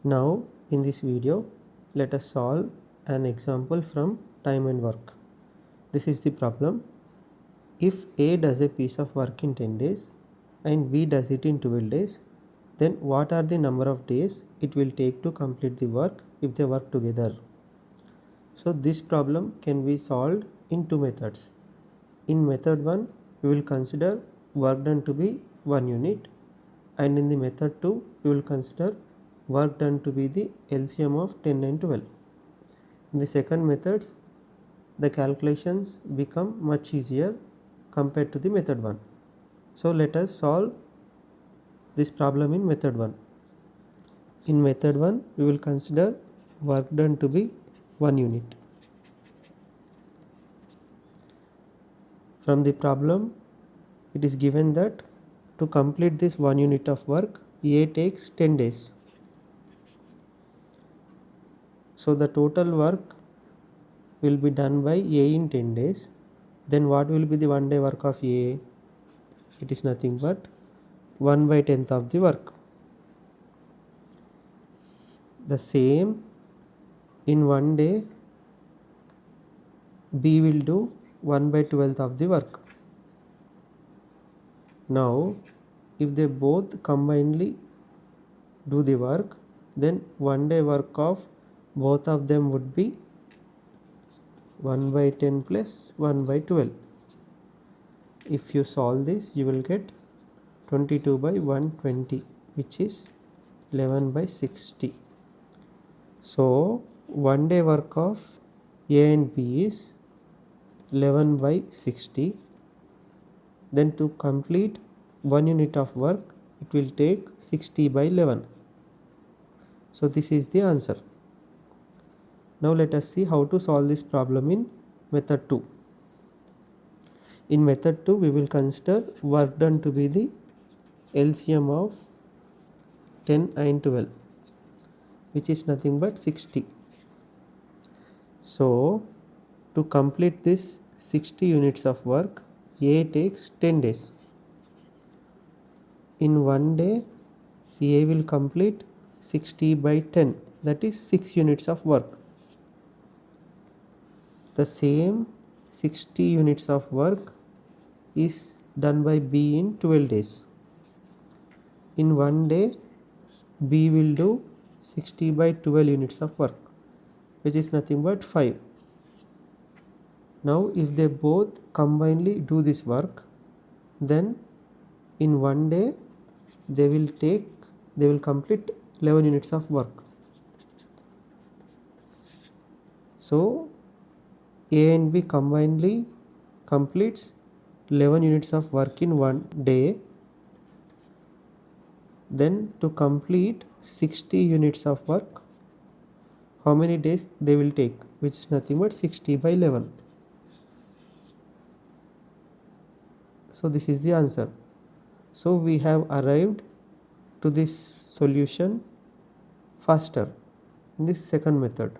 Now in this video, let us solve an example from time and work. This is the problem. If A does a piece of work in 10 days and B does it in 12 days, then what are the number of days it will take to complete the work if they work together? So this problem can be solved in two methods. In method 1, we will consider work done to be 1 unit, and in the method 2, we will consider work done to be the LCM of 10 and 12. In the second method, the calculations become much easier compared to the method 1. So let us solve this problem in method 1. In method 1, we will consider work done to be 1 unit. From the problem, it is given that to complete this 1 unit of work, A takes 10 days. So the total work will be done by A in 10 days. Then what will be the 1 day work of A? It is nothing but 1 by 10th of the work. The same in 1 day, B will do 1 by 12th of the work. Now if they both combinedly do the work, then 1 day work of both of them would be 1 by 10 plus 1 by 12. If you solve this, you will get 22 by 120, which is 11 by 60. So 1 day work of A and B is 11 by 60. Then to complete 1 unit of work, it will take 60 by 11. So this is the answer. Now let us see how to solve this problem in method 2. In method 2, we will consider work done to be the LCM of 10 and 12, which is nothing but 60. So to complete this 60 units of work, A takes 10 days. In 1 day, A will complete 60 by 10, that is 6 units of work. The same 60 units of work is done by B in 12 days. In 1 day, B will do 60 by 12 units of work, which is nothing but 5. Now if they both combinedly do this work, then in 1 day they will complete 11 units of work. So A and B combinedly completes 11 units of work in 1 day. Then to complete 60 units of work, how many days they will take, which is nothing but 60 by 11. So this is the answer. So we have arrived to this solution faster in this second method.